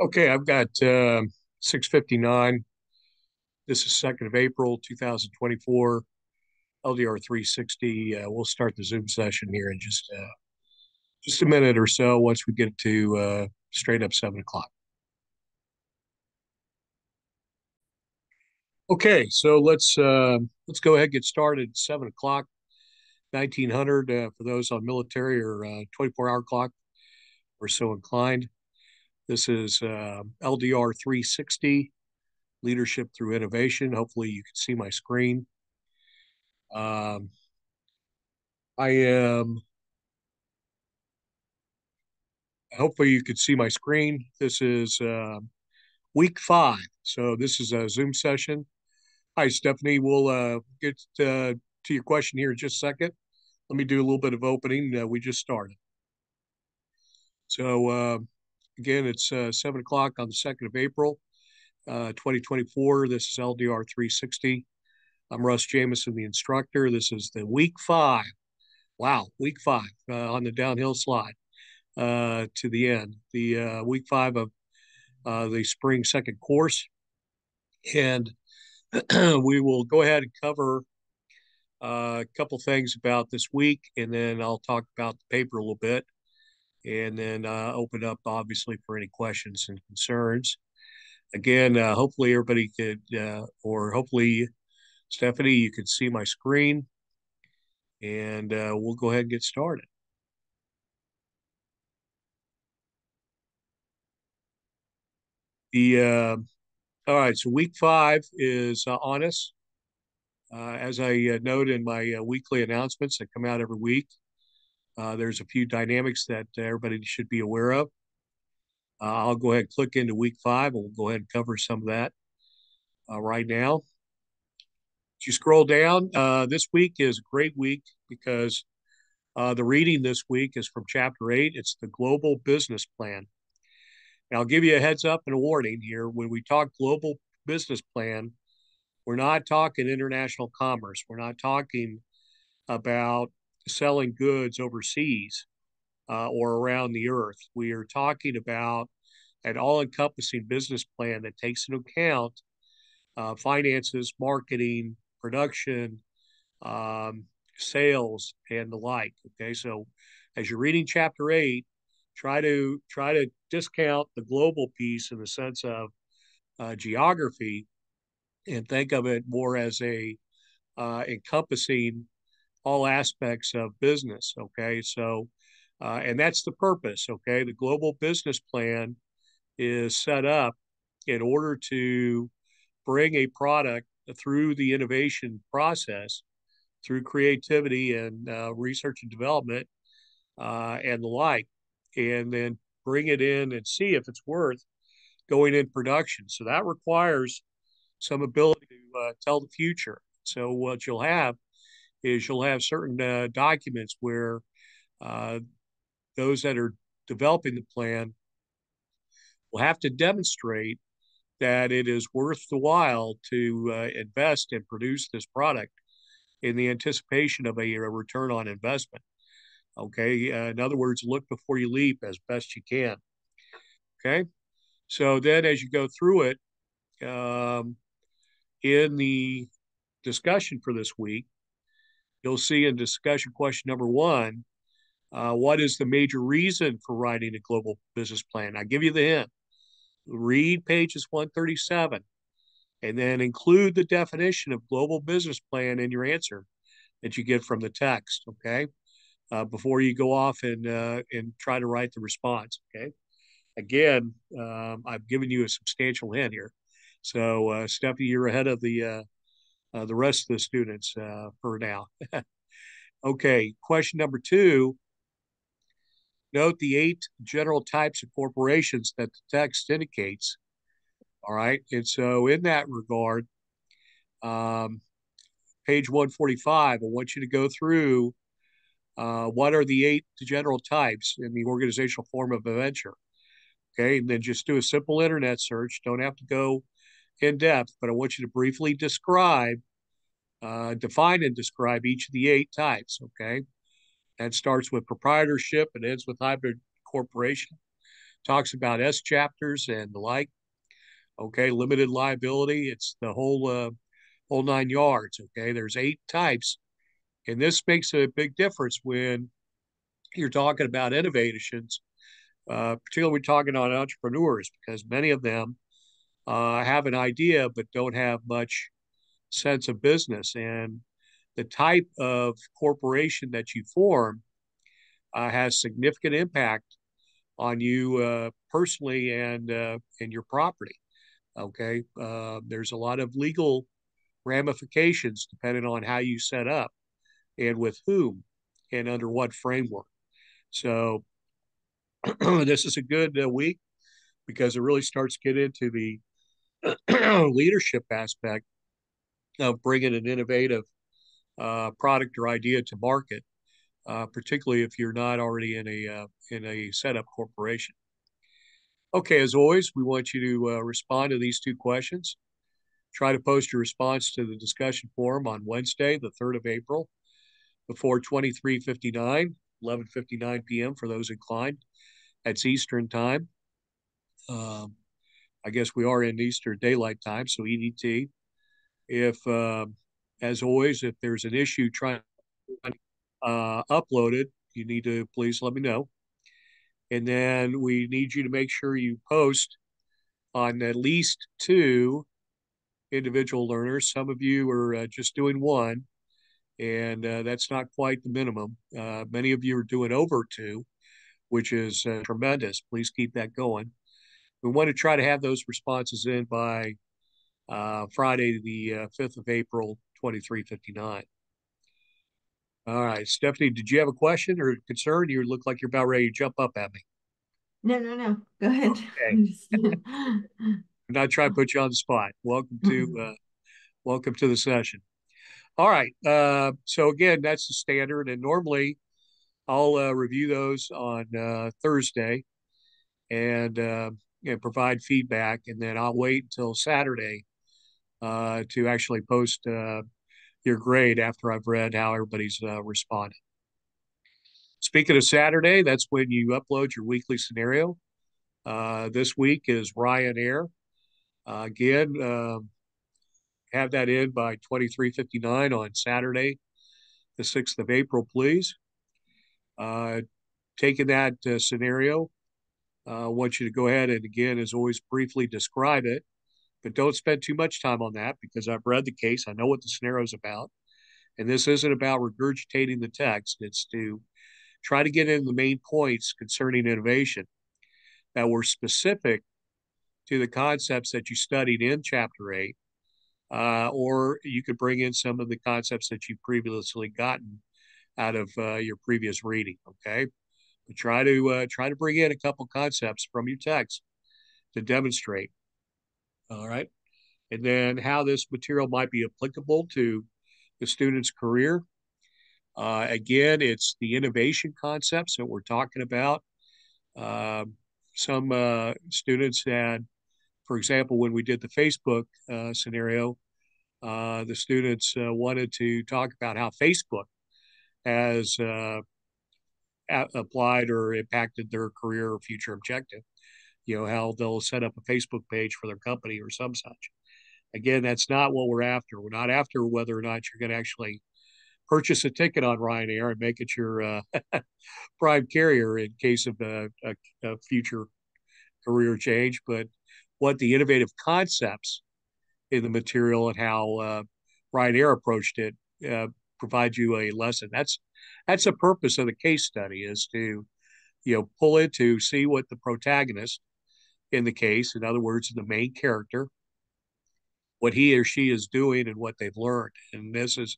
Okay, I've got 6:59. This is 2nd of April, 2024, LDR 360. We'll start the Zoom session here in just a minute or so once we get to straight up 7 o'clock. Okay, so let's go ahead and get started. 7 o'clock, 1900 for those on military or 24-hour clock or so inclined. This is LDR 360, Leadership Through Innovation. Hopefully you can see my screen. Um, I am, hopefully you could see my screen. This is week 5. So this is a Zoom session. Hi, Stephanie. We'll get to your question here in just a second. Let me do a little bit of opening. We just started. So again, it's 7 o'clock on the 2nd of April, 2024. This is LDR 360. I'm Russ Jamison, the instructor. This is the week 5. Wow, week 5 on the downhill slide to the end. The week 5 of the spring second course. And we will go ahead and cover a couple things about this week, and then I'll talk about the paper a little bit, and then open up, obviously, for any questions and concerns. Again, hopefully everybody could, or hopefully, Stephanie, you could see my screen, and we'll go ahead and get started. All right, so week 5 is on us. As I note in my weekly announcements that come out every week, there's a few dynamics that everybody should be aware of. I'll go ahead and click into week 5, and we'll go ahead and cover some of that right now. If you scroll down, this week is a great week because the reading this week is from Chapter 8. It's the Global Business Plan. Now, I'll give you a heads up and a warning here. When we talk global business plan, we're not talking international commerce. We're not talking about selling goods overseas or around the earth. We are talking about an all-encompassing business plan that takes into account finances, marketing, production, um, sales, and the like. Okay, so as you're reading Chapter 8, try to discount the global piece in the sense of geography and think of it more as a encompassing all aspects of business. Okay, so and that's the purpose. Okay, the global business plan is set up in order to bring a product through the innovation process, through creativity and research and development and the like, and then bring it in and see if it's worth going in production. So that requires some ability to tell the future. So what you'll have is you'll have certain documents where uh, those that are developing the plan will have to demonstrate that it is worth the while to invest and produce this product in the anticipation of a return on investment. Okay. In other words, look before you leap as best you can. Okay. So then as you go through it, in the discussion for this week, you'll see in discussion question number 1, what is the major reason for writing a global business plan? I give you the hint. Read pages 137 and then include the definition of global business plan in your answer that you get from the text. Okay. Before you go off and try to write the response. Okay. Again, I've given you a substantial hint here. So, Stephanie, you're ahead of the rest of the students for now. Okay. Question number 2. Note the 8 general types of corporations that the text indicates. All right. And so, in that regard, um, page 145, I want you to go through what are the 8 general types in the organizational form of a venture. Okay. And then just do a simple internet search. Don't have to go in depth, but I want you to briefly define and describe each of the 8 types. Okay. That starts with proprietorship and ends with hybrid corporation. talks about S chapters and the like. Okay, limited liability. It's the whole 9 yards. Okay, there's 8 types, and this makes a big difference when you're talking about innovations. Particularly, we're talking on entrepreneurs because many of them have an idea but don't have much sense of business, and the type of corporation that you form has significant impact on you personally and your property. Okay, there's a lot of legal ramifications depending on how you set up and with whom and under what framework. So this is a good week because it really starts to get into the leadership aspect of bringing an innovative product or idea to market, particularly if you're not already in a setup corporation. Okay, as always, we want you to respond to these 2 questions. Try to post your response to the discussion forum on Wednesday, the 3rd of April, before 23:59, 11:59 p.m. for those inclined. That's Eastern time. I guess we are in Eastern Daylight Time, so EDT. If, as always, if there's an issue trying to upload it, you need to please let me know. And then we need you to make sure you post on at least 2 individual learners. Some of you are just doing 1, and that's not quite the minimum. Many of you are doing over 2, which is tremendous. Please keep that going. We want to try to have those responses in by Friday, the 5th of April, 23:59. All right, Stephanie, did you have a question or concern? You look like you're about ready to jump up at me. No, no, no. Go ahead. Okay, I'm not trying to put you on the spot. Welcome to the session. All right. So again, that's the standard, and normally I'll review those on Thursday and provide feedback, and then I'll wait until Saturday to actually post your grade after I've read how everybody's responded. Speaking of Saturday, that's when you upload your weekly scenario. This week is Ryanair. Again, have that in by 23:59 on Saturday, the 6th of April, please. Taking that scenario, I want you to go ahead and, again, as always, briefly describe it, but don't spend too much time on that because I've read the case. I know what the scenario is about. And this isn't about regurgitating the text. It's to try to get in the main points concerning innovation that were specific to the concepts that you studied in Chapter 8, or you could bring in some of the concepts that you've previously gotten out of your previous reading, okay? But try to bring in a couple concepts from your text to demonstrate, all right? And then how this material might be applicable to the student's career. Again, it's the innovation concepts that we're talking about. Some students had, for example, when we did the Facebook scenario, the students wanted to talk about how Facebook has applied or impacted their career or future objective. You know, how they'll set up a Facebook page for their company or some such. Again, that's not what we're after. We're not after whether or not you're going to actually purchase a ticket on Ryanair and make it your prime carrier in case of a future career change, but what the innovative concepts in the material and how Ryanair approached it provide you a lesson. That's the purpose of the case study, is to pull it to see what the protagonist in the case, in other words, the main character, what he or she is doing and what they've learned. And this is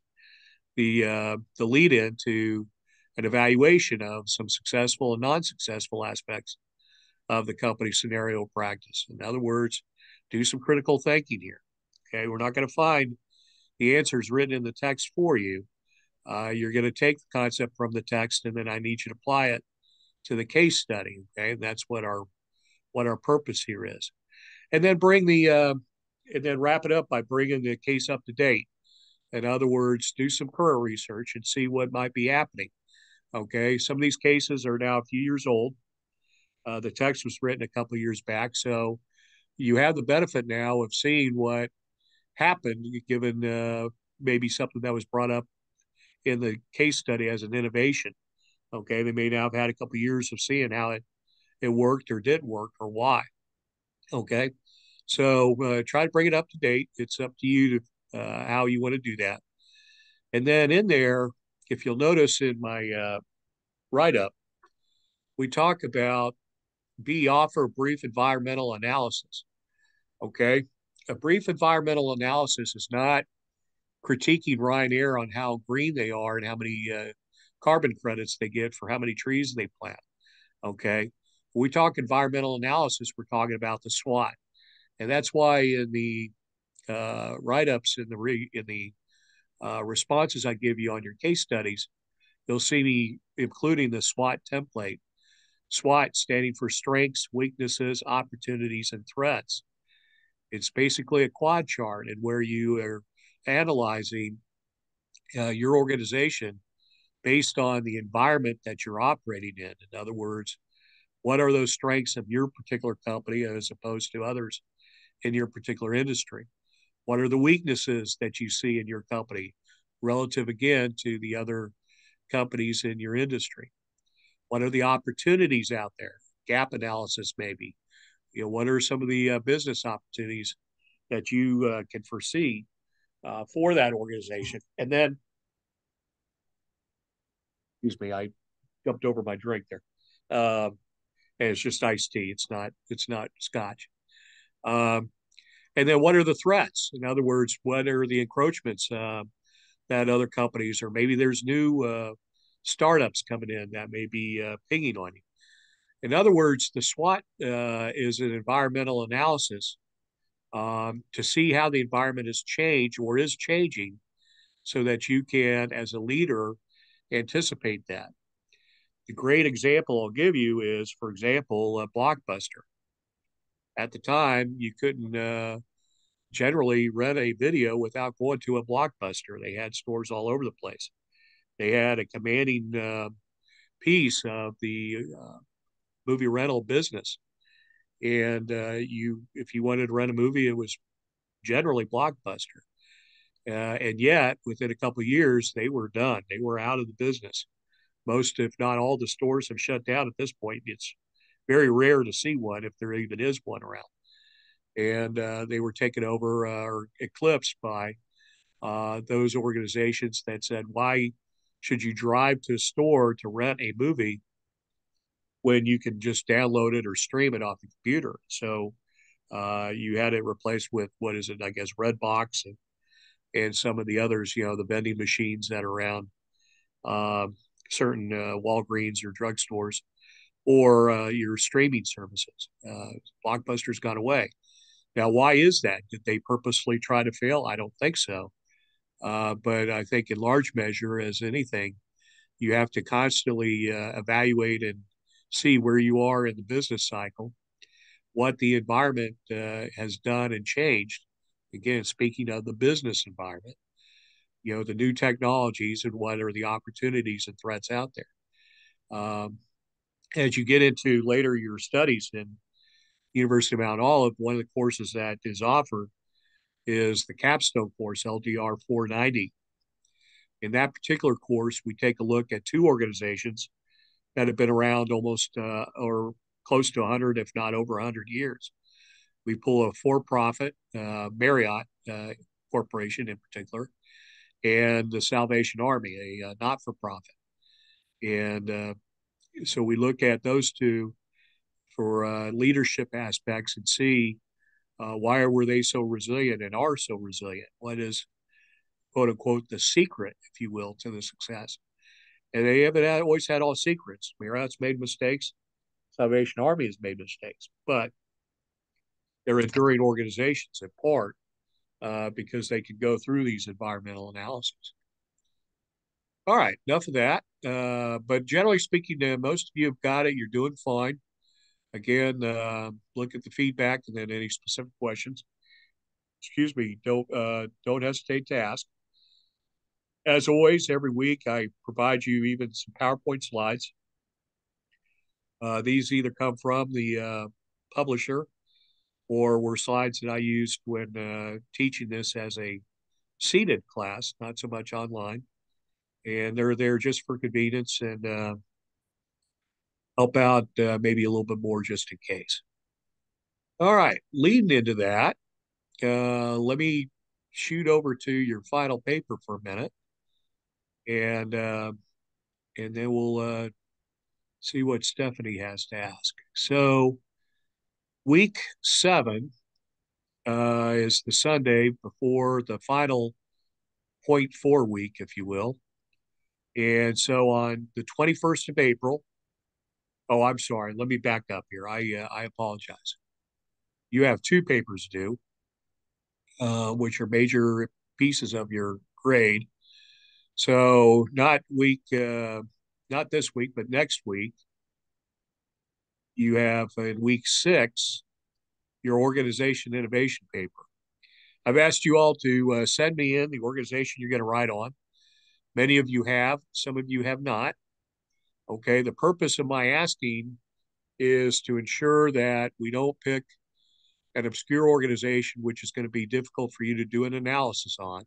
the lead in to an evaluation of some successful and non-successful aspects of the company scenario practice. In other words, do some critical thinking here. Okay, we're not going to find the answers written in the text for you. You're going to take the concept from the text, and then I need you to apply it to the case study. Okay, and that's what our purpose here is. And then and then wrap it up by bringing the case up to date. In other words, do some current research and see what might be happening. Okay, some of these cases are now a few years old. The text was written a couple of years back, so you have the benefit now of seeing what happened, given maybe something that was brought up in the case study as an innovation. Okay, they may now have had a couple of years of seeing how it worked or didn't work or why. Okay, so try to bring it up to date. It's up to you to how you want to do that. And then in there, if you'll notice in my write up, we talk about offer a brief environmental analysis. Okay, a brief environmental analysis is not critiquing Ryanair on how green they are and how many carbon credits they get for how many trees they plant. Okay, when we talk environmental analysis, we're talking about the SWOT, and that's why in the write-ups in the responses I give you on your case studies, you'll see me including the SWOT template. SWOT standing for strengths, weaknesses, opportunities, and threats. It's basically a quad chart and where you are analyzing your organization based on the environment that you're operating in. In other words, what are those strengths of your particular company as opposed to others in your particular industry? What are the weaknesses that you see in your company relative, again, to the other companies in your industry? What are the opportunities out there? Gap analysis, maybe. What are some of the business opportunities that you can foresee for that organization? And then, excuse me, I jumped over my drink there. And it's just iced tea. It's not scotch. Um, and then what are the threats? In other words, what are the encroachments that other companies, or maybe there's new startups coming in that may be pinging on you. In other words, the SWOT is an environmental analysis to see how the environment has changed or is changing so that you can, as a leader, anticipate that. The great example I'll give you is, for example, Blockbuster. At the time, you couldn't generally rent a video without going to a Blockbuster. They had stores all over the place. They had a commanding piece of the movie rental business. And if you wanted to rent a movie, it was generally Blockbuster. And yet, within a couple of years, they were done. They were out of the business. Most, if not all, the stores have shut down at this point. It's very rare to see one, if there even is one around. And they were taken over or eclipsed by those organizations that said, why should you drive to a store to rent a movie when you can just download it or stream it off the computer? So you had it replaced with, what is it, I guess, Redbox and some of the others, the vending machines that are around certain Walgreens or drugstores, or your streaming services. Blockbuster's gone away. Now, why is that? Did they purposely try to fail? I don't think so. But I think in large measure, as anything, you have to constantly evaluate and see where you are in the business cycle, what the environment has done and changed. Again, speaking of the business environment, the new technologies and what are the opportunities and threats out there. As you get into later your studies in University of Mount Olive, one of the courses that is offered is the capstone course, LDR 490. In that particular course, we take a look at two organizations that have been around almost or close to 100, if not over 100 years. We pull a for-profit, Marriott Corporation in particular, and the Salvation Army, a not-for-profit. And so we look at those two for leadership aspects and see why were they so resilient and are so resilient? What is, quote unquote, the secret, if you will, to the success? And they haven't always had all secrets. Marriott's made mistakes. Salvation Army has made mistakes, but they're enduring organizations in part because they can go through these environmental analyses. All right, enough of that. But generally speaking, most of you have got it. You're doing fine. Again, look at the feedback and then any specific questions. Excuse me, don't hesitate to ask. As always, every week I provide you even some PowerPoint slides These either come from the publisher or were slides that I used when teaching this as a seated class, not so much online. And they're there just for convenience and help out maybe a little bit more just in case. All right, leading into that, let me shoot over to your final paper for a minute, and uh, and then we'll see what Stephanie has to ask. So, week 7 is the Sunday before the final point 4 week, if you will. And so on the 21st of April, oh, I'm sorry, let me back up here. I apologize. You have 2 papers due, which are major pieces of your grade. So not this week, but next week, you have in week 6 your organization innovation paper. I've asked you all to send me in the organization you're going to write on. Many of you have, some of you have not. Okay, the purpose of my asking is to ensure that we don't pick an obscure organization which is going to be difficult for you to do an analysis on,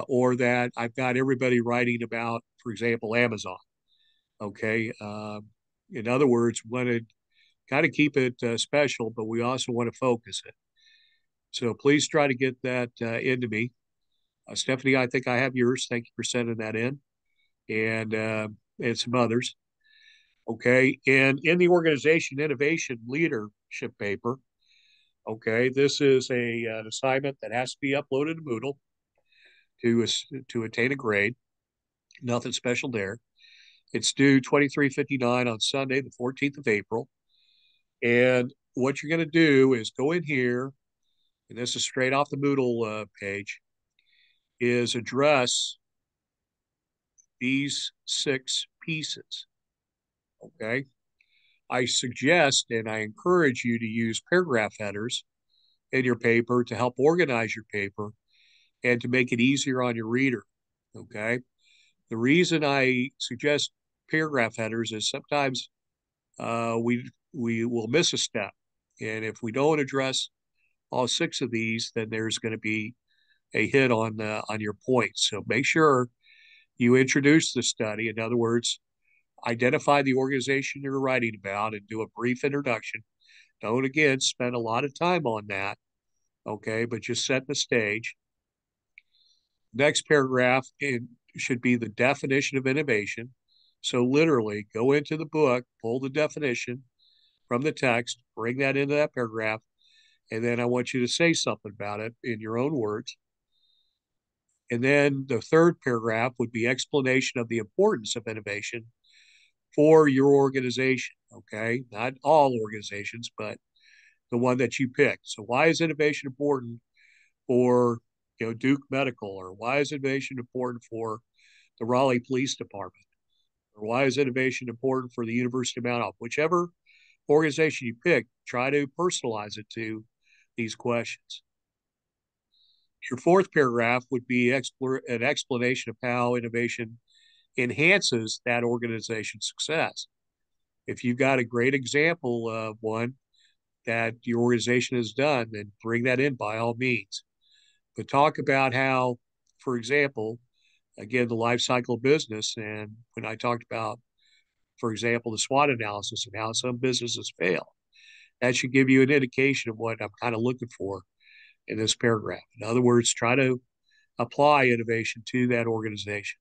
or that I've got everybody writing about, for example, Amazon. Okay, in other words, want to kind of keep it special, but we also want to focus it. So please try to get that into me. Stephanie, I think I have yours. Thank you for sending that in, and some others. Okay, and in the organization innovation leadership paper, okay, this is an assignment that has to be uploaded to Moodle to attain a grade. Nothing special there. It's due 23:59 on Sunday, the 14th of April. And what you're going to do is go in here, and this is straight off the Moodle page, is address these 6 pieces. Okay. I suggest and I encourage you to use paragraph headers in your paper to help organize your paper and to make it easier on your reader. Okay. The reason I suggest paragraph headers is sometimes we will miss a step, and if we don't address all 6 of these, then there's going to be a hit on your points. So make sure you introduce the study. In other words, identify the organization you're writing about and do a brief introduction. Don't again spend a lot of time on that, okay? But just set the stage. Next paragraph should be the definition of innovation. So literally go into the book, pull the definition from the text, bring that into that paragraph, and then I want you to say something about it in your own words. And then the third paragraph would be explanation of the importance of innovation for your organization, okay? Not all organizations, but the one that you pick. So why is innovation important for Duke Medical, or why is innovation important for the Raleigh Police Department, or why is innovation important for the University of Mount Olive? Whichever organization you pick, try to personalize it to these questions. Your fourth paragraph would be an explanation of how innovation enhances that organization's success. If you've got a great example of one that your organization has done, then bring that in by all means. But talk about how, for example, again, the life cycle of business. And when I talked about, for example, the SWOT analysis and how some businesses fail, that should give you an indication of what I'm kind of looking for in this paragraph. In other words, try to apply innovation to that organization.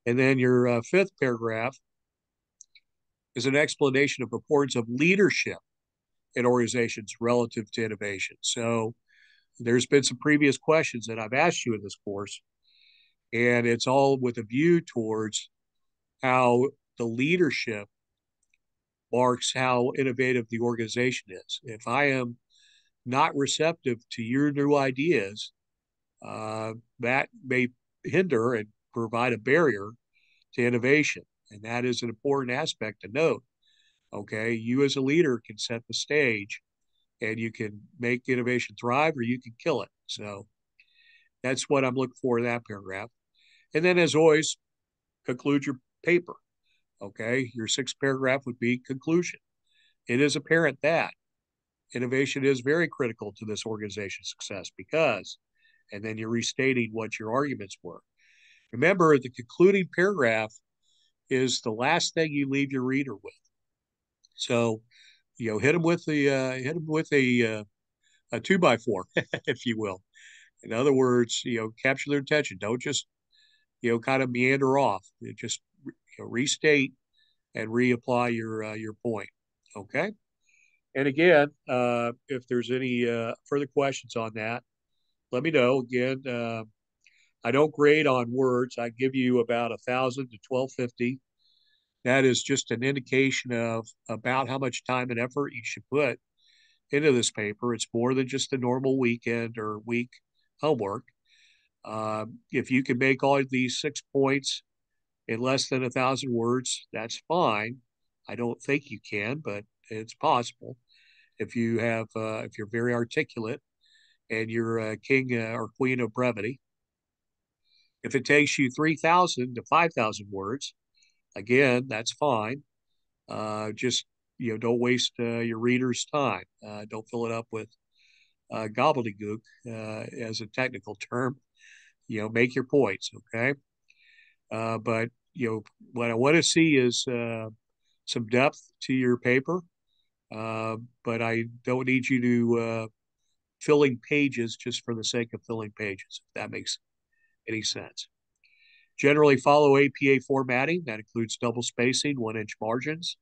And then your fifth paragraph is an explanation of the importance of leadership in organizations relative to innovation. So there's been some previous questions that I've asked you in this course, and it's all with a view towards how the leadership marks how innovative the organization is. If I am not receptive to your new ideas, that may hinder and provide a barrier to innovation. And that is an important aspect to note. Okay, you as a leader can set the stage and you can make innovation thrive or you can kill it. So that's what I'm looking for in that paragraph. And then, as always, conclude your paper. Okay, your sixth paragraph would be conclusion. It is apparent that innovation is very critical to this organization's success because, and then you're restating what your arguments were. Remember, the concluding paragraph is the last thing you leave your reader with. So, hit them with a 2x4, if you will. In other words, capture their attention. Don't just kind of meander off. Just restate and reapply your point. Okay. And again, if there's any further questions on that, let me know. Again, I don't grade on words. I give you about 1,000 to 1,250. That is just an indication of about how much time and effort you should put into this paper. It's more than just a normal weekend or week homework. If you can make all of these 6 points in less than 1,000 words, that's fine. I don't think you can, but it's possible. If you're very articulate and you're a king or queen of brevity. If it takes you 3,000 to 5,000 words, again, that's fine. Just don't waste your reader's time. Don't fill it up with gobbledygook, as a technical term. Make your points, okay? But what I want to see is some depth to your paper. But I don't need you to filling pages just for the sake of filling pages, if that makes any sense. Generally follow APA formatting. That includes double spacing, 1-inch margins.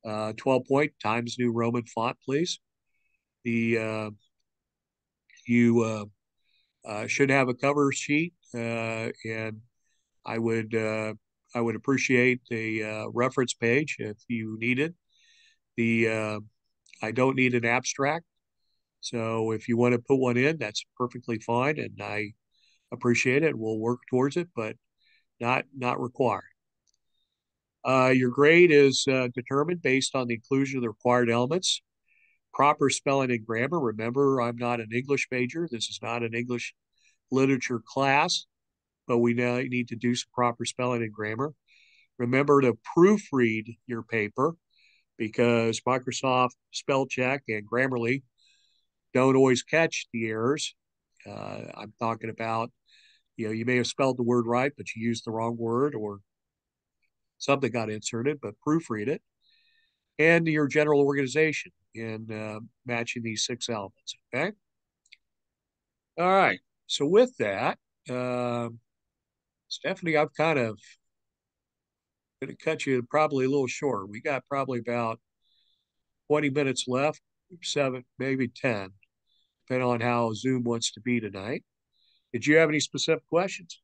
12-point Times New Roman font, please. You should have a cover sheet, and I would appreciate a reference page if you need it. I don't need an abstract, so if you want to put one in, that's perfectly fine, and I appreciate it. We'll work towards it, but not required. Your grade is determined based on the inclusion of the required elements. Proper spelling and grammar. Remember, I'm not an English major. This is not an English literature class, but we now need to do some proper spelling and grammar. Remember to proofread your paper because Microsoft Spell Check and Grammarly don't always catch the errors. I'm talking about, you may have spelled the word right, but you used the wrong word or something got inserted, but proofread it. And your general organization in matching these 6 elements, okay? All right. So with that, Stephanie, I've kind of going to cut you probably a little short. We got probably about 20 minutes left, 7, maybe 10, depending on how Zoom wants to be tonight. Did you have any specific questions?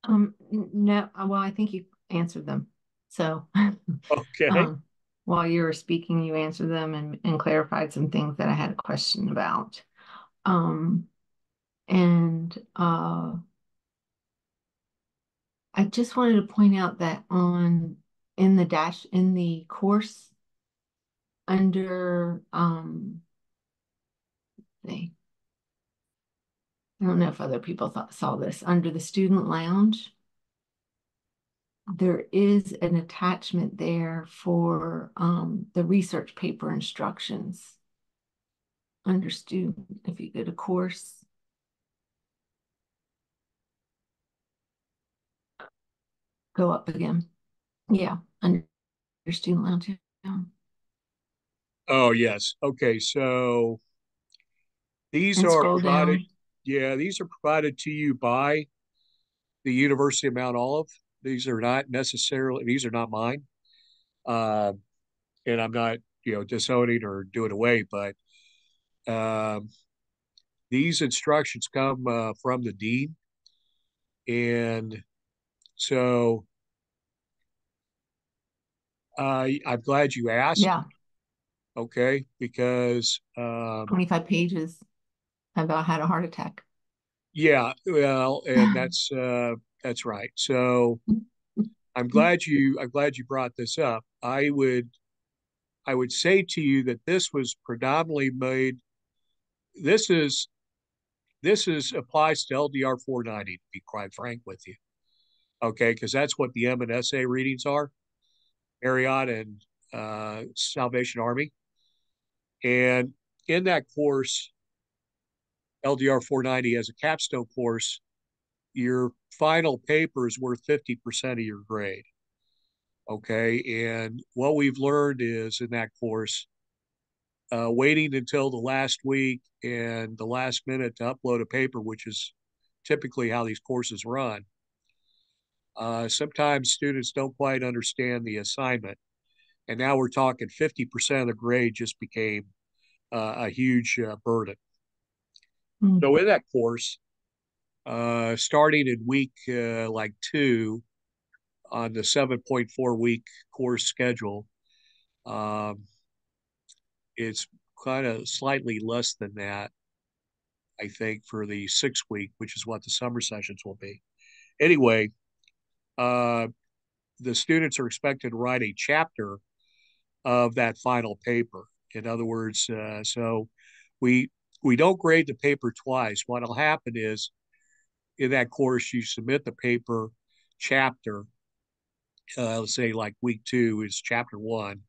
No, well, I think you answered them. So, Okay. um, while you were speaking, you answered them and clarified some things that I had a question about. Um, and I just wanted to point out that in the course under I don't know if other people saw this under the student lounge. There is an attachment there for the research paper instructions under student. If you go to course, go up again. Yeah, under student lounge. Yeah. Oh, yes. Okay. So these And are scroll provided, down. yeah, these are provided to you by the University of Mount Olive. These are not mine. Uh, and I'm not, disowning or doing away, but um, these instructions come from the dean. And so I'm glad you asked, Yeah, okay, because 25 pages about had a heart attack. yeah, well, and that's right. So I'm glad you brought this up. I would say to you that this was predominantly made. This is applies to LDR 490. To be quite frank with you, Okay, because that's what the M and SA readings are, Marriott and Salvation Army. And in that course, LDR 490 as a capstone course, your final paper is worth 50% of your grade. Okay. And what we've learned is in that course, waiting until the last week and the last minute to upload a paper, which is typically how these courses run, sometimes students don't quite understand the assignment. And now we're talking 50% of the grade just became a huge burden. Mm. So in that course, starting in week like 2 on the 7.4 week course schedule, um, it's kind of slightly less than that, I think, for the 6 week, which is what the summer sessions will be. Anyway, uh, the students are expected to write a chapter of that final paper. In other words, so we we don't grade the paper twice. What'll happen is in that course you submit the paper chapter. Let's say like week 2 is chapter 1,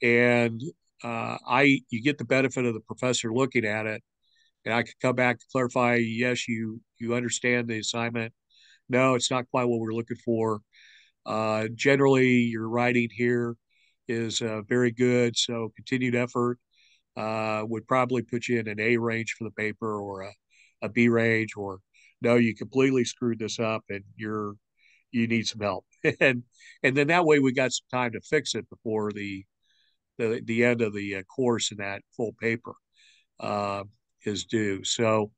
and I you get the benefit of the professor looking at it, and I could come back to clarify. Yes, you understand the assignment. No, it's not quite what we're looking for. Generally, your writing here is very good, so continued effort would probably put you in an A range for the paper or a B range, or no, you completely screwed this up and you need some help. And then that way we got some time to fix it before the end of the course and that full paper uh, is due. So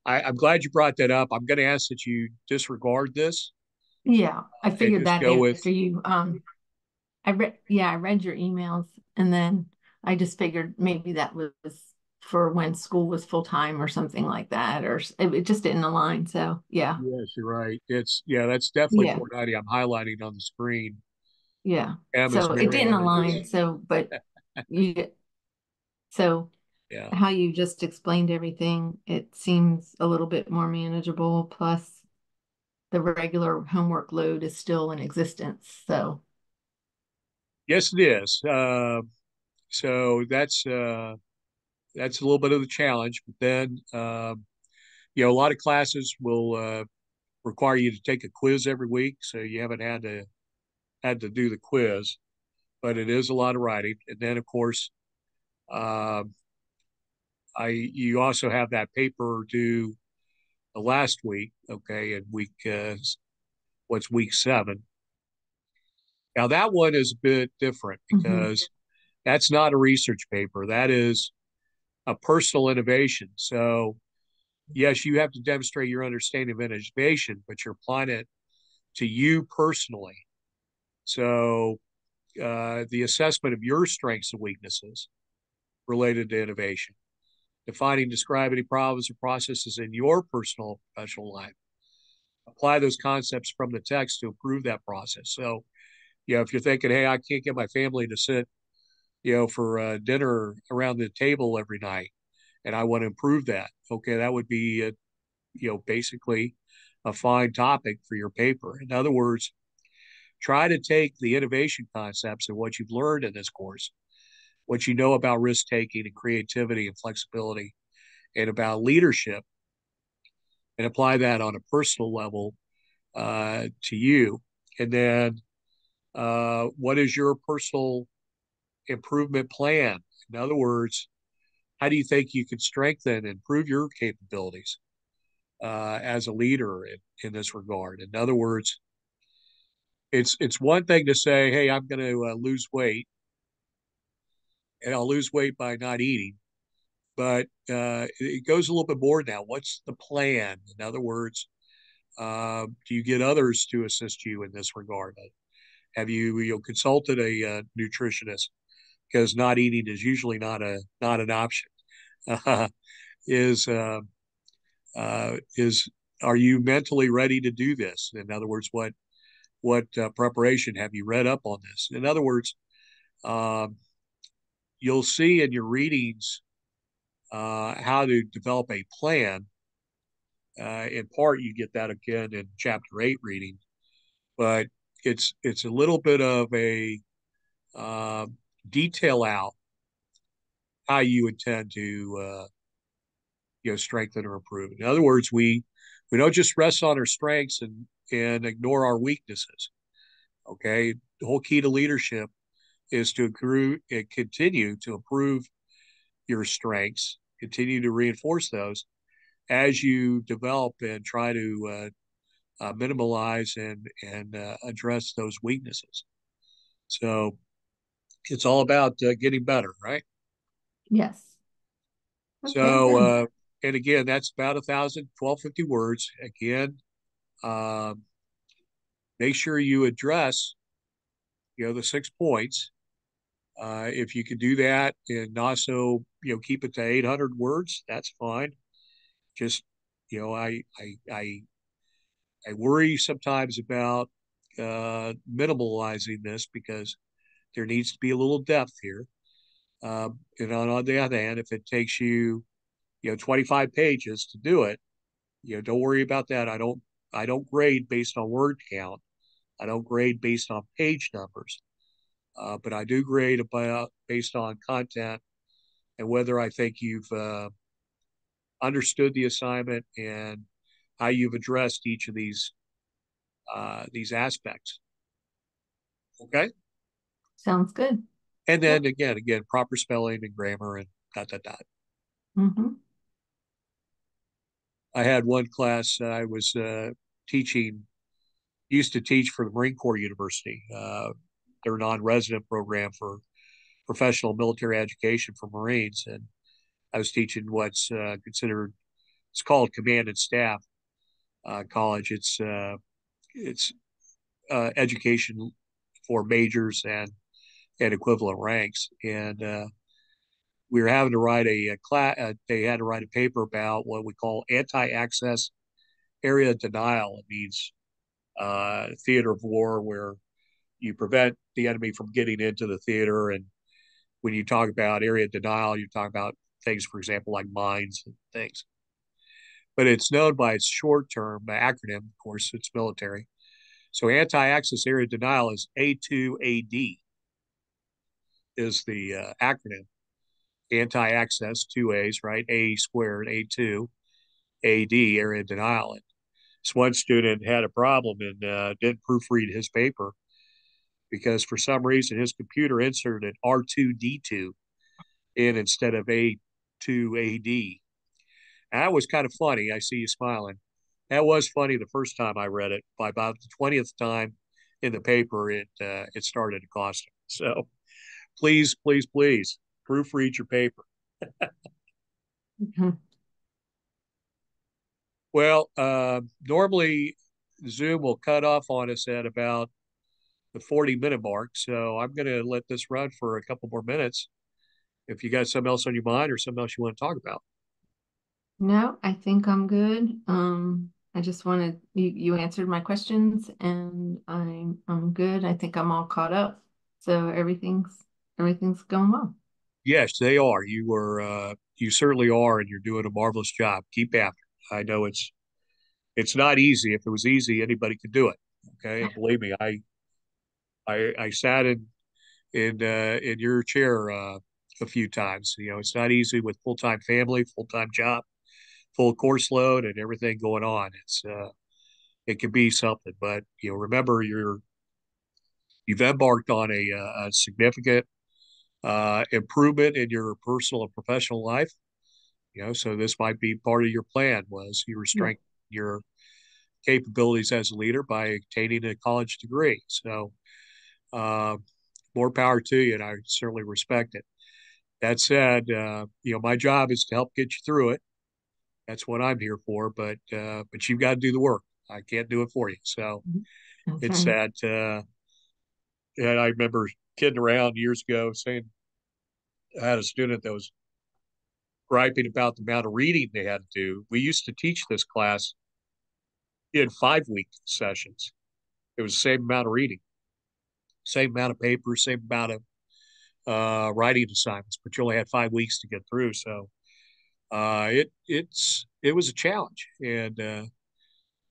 I'm glad you brought that up. I'm going to ask that you disregard this Yeah, I and figured just that go with, after you I read your emails and then I just figured maybe that was for when school was full time or something like that, or it just didn't align. So yeah, yes, you're right. Yeah, that's definitely yeah, 490. I'm highlighting on the screen. yeah. M is So it didn't Marriott. align. So, but you, so Yeah. how you just explained everything, it seems a little bit more manageable. Plus, the regular homework load is still in existence. So, Yes, it is. So that's a little bit of the challenge. But then, a lot of classes will require you to take a quiz every week, so you haven't had to do the quiz, but it is a lot of writing. And then, of course, uh, I you also have that paper due the last week. Okay, and what's week 7? Now that one is a bit different mhm. because that's not a research paper. That is a personal innovation. So yes, you have to demonstrate your understanding of innovation, but you're applying it to you personally. So the assessment of your strengths and weaknesses related to innovation, defining, describe any problems or processes in your personal professional life. Apply those concepts from the text to improve that process. So, if you're thinking, hey, I can't get my family to sit, for dinner around the table every night, and I want to improve that. Okay, that would be, basically a fine topic for your paper. In other words, try to take the innovation concepts and what you've learned in this course, what you know about risk taking and creativity and flexibility and about leadership, and apply that on a personal level to you. And then, what is your personal improvement plan? In other words, how do you think you can strengthen and improve your capabilities as a leader in this regard? In other words, it's one thing to say, "Hey, I'm going to lose weight, and I'll lose weight by not eating," but it goes a little bit more now. What's the plan? In other words, do you get others to assist you in this regard? Have you consulted a nutritionist? Because not eating is usually not an option. Uh, is is Are you mentally ready to do this? In other words, what preparation have you read up on this? In other words, um, you'll see in your readings how to develop a plan. In part, you get that again in chapter 8 reading. but it's a little bit of a uh, detail out how you intend to strengthen or improve. In other words, we don't just rest on our strengths and ignore our weaknesses. Okay, the whole key to leadership is to accrue and continue to improve your strengths, continue to reinforce those as you develop and try to minimize and address those weaknesses. So it's all about getting better, right? Yes. Okay, So good. and again, that's about 1,250 words. Again, um, make sure you address the 6 points. If you can do that and also keep it to 800 words, that's fine. Just you know, I worry sometimes about minimalizing this because there needs to be a little depth here. And on the other hand, if it takes you 25 pages to do it, don't worry about that. I don't grade based on word count. I don't grade based on page numbers, but I do grade about based on content and whether I think you've understood the assignment and how you've addressed each of these aspects. Okay, Sounds good. and then Yep. again, proper spelling and grammar and dot dot dot. Mm-hmm. I had one class I was teaching, used to teach for the Marine Corps University, their non-resident program for professional military education for Marines, and I was teaching what's considered, it's called command and staff college. It's education for majors and equivalent ranks, and we were having to write a class. They had to write a paper about what we call anti-access area denial. It means theater of war, where you prevent the enemy from getting into the theater. And when you talk about area denial, you talk about things, for example, like mines and things. But it's known by its short term acronym. Of course, it's military. So anti access area denial is A2AD, is the acronym. Anti access, two A's, right? A squared, A2, AD, area denial. And this one student had a problem and didn't proofread his paper because for some reason his computer inserted R2D2 in instead of A2AD. And that was kind of funny. I see you smiling. That was funny the first time I read it. By about the 20th time in the paper, it started to cost him. So please, please, please proofread your paper. Mm-hmm. Well, normally Zoom will cut off on us at about the 40-minute mark. So I'm going to let this run for a couple more minutes. If you got something else on your mind or something else you want to talk about. No, I think I'm good. I just wanted you answered my questions and I'm good. I think I'm all caught up. So everything's going well. Yes, they are. You certainly are, and you're doing a marvelous job. Keep after it. I know it's not easy. If it was easy, anybody could do it. Okay, and believe me, I sat in your chair a few times. It's not easy with full time family, full time job, full course load, and everything going on. It can be something, but remember you've embarked on a significant improvement in your personal and professional life. So this might be part of your plan was you were Yeah. strengthening your capabilities as a leader by obtaining a college degree. So uh, more power to you, and I certainly respect it. That said, my job is to help get you through it. That's what I'm here for. But you've got to do the work. I can't do it for you. So That's it's right. that. And I remember kidding around years ago saying I had a student that was griping about the amount of reading they had to do. We used to teach this class in 5 week sessions. It was the same amount of reading, same amount of papers, same amount of writing assignments, but you only had 5 weeks to get through. So it was a challenge, and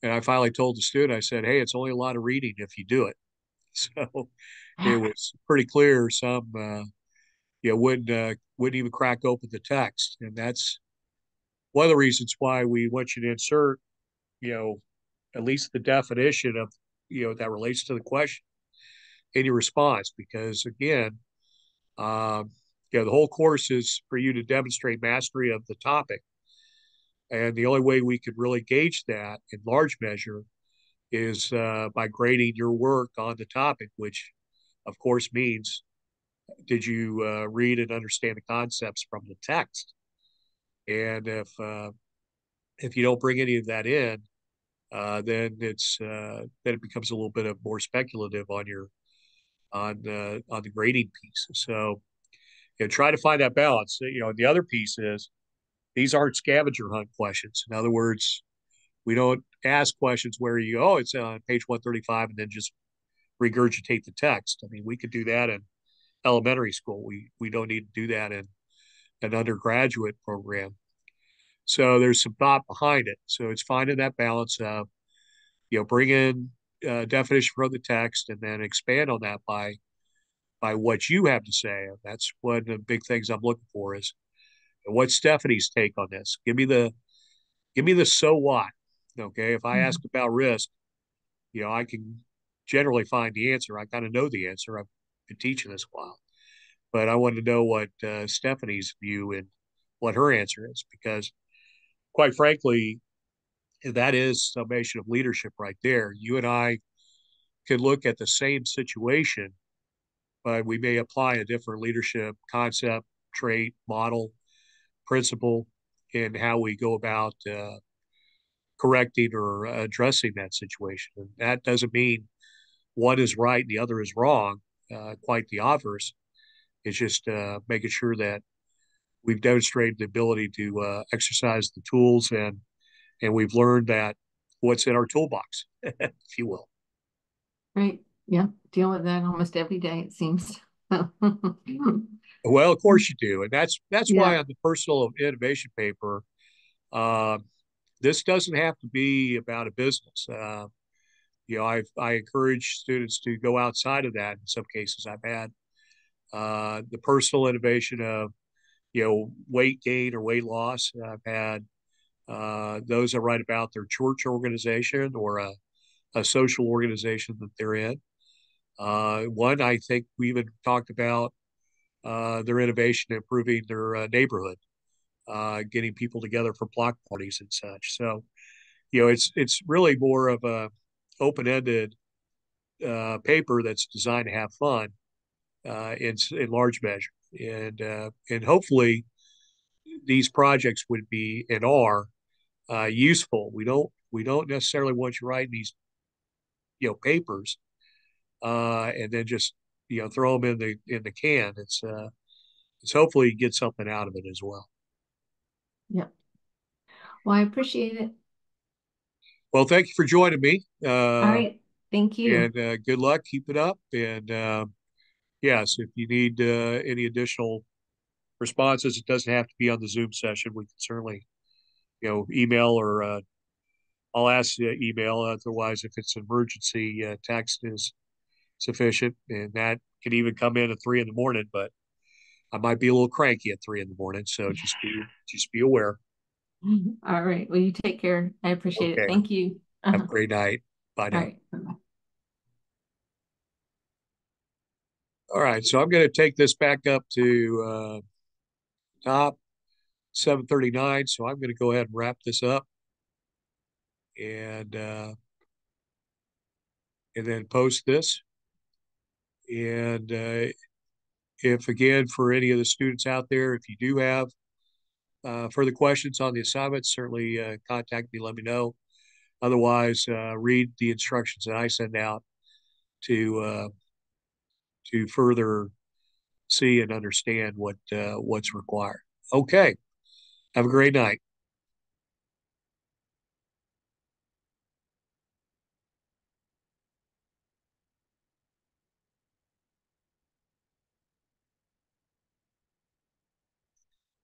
And I finally told the student, I said, hey, it's only a lot of reading if you do it. So it was pretty clear some wouldn't even crack open the text. And that's one of the reasons why we want you to insert, you know, at least the definition of, that relates to the question in your response. Because again, the whole course is for you to demonstrate mastery of the topic. And the only way we could really gauge that in large measure is by grading your work on the topic, which of course means did you read and understand the concepts from the text? And if you don't bring any of that in, then it becomes a little bit of more speculative on your on the grading piece. So try to find that balance. The other piece is these aren't scavenger hunt questions. In other words, we don't ask questions where you go, oh, it's on page 135, and then just regurgitate the text. I mean, we could do that in elementary school. We don't need to do that in an undergraduate program. So there's some thought behind it. So it's finding that balance of, bring in definition from the text and then expand on that by what you have to say. And that's one of the big things I'm looking for is what's Stephanie's take on this? Give me the so what. Okay. If I ask about risk, I can generally find the answer. I kind of know the answer. I've been teaching this a while, but I wanted to know what Stephanie's view and what her answer is, because quite frankly, that is summation of leadership right there. You and I could look at the same situation, but we may apply a different leadership concept, trait, model, principle in how we go about correcting or addressing that situation. And that doesn't mean one is right and the other is wrong. Quite the obverse. It's just making sure that we've demonstrated the ability to exercise the tools and we've learned that what's in our toolbox, if you will. Right. Yeah. Deal with that almost every day, it seems. Well, of course you do, and that's why Yeah. on the personal innovation paper, uh, this doesn't have to be about a business. I encourage students to go outside of that. In some cases, I've had the personal innovation of weight gain or weight loss. I've had those that write about their church organization or a social organization that they're in. One, I think we even talked about their innovation improving their neighborhood, getting people together for block parties and such. So, it's really more of a open-ended paper that's designed to have fun in large measure, and hopefully these projects would be and are useful. We don't necessarily want you writing these papers and then just throw them in the can. It's hopefully you get something out of it as well. Yeah. Well, I appreciate it. Well, thank you for joining me, All right. Thank you. and good luck. Keep it up. And yes, if you need any additional responses, it doesn't have to be on the Zoom session. We can certainly email or I'll ask you email. Otherwise, if it's an emergency, text is sufficient, and that can even come in at 3 in the morning. But I might be a little cranky at 3 in the morning, so just be aware. All right. Well, you take care. I appreciate it. Okay. Thank you. Have a great night. Bye All now. right. Bye-bye. All right, so I'm going to take this back up to top 7:39. So I'm going to go ahead and wrap this up and then post this. And if again, for any of the students out there, if you do have further questions on the assignment, certainly contact me. Let me know. Otherwise, read the instructions that I send out to further see and understand what's required. Okay. Have a great night.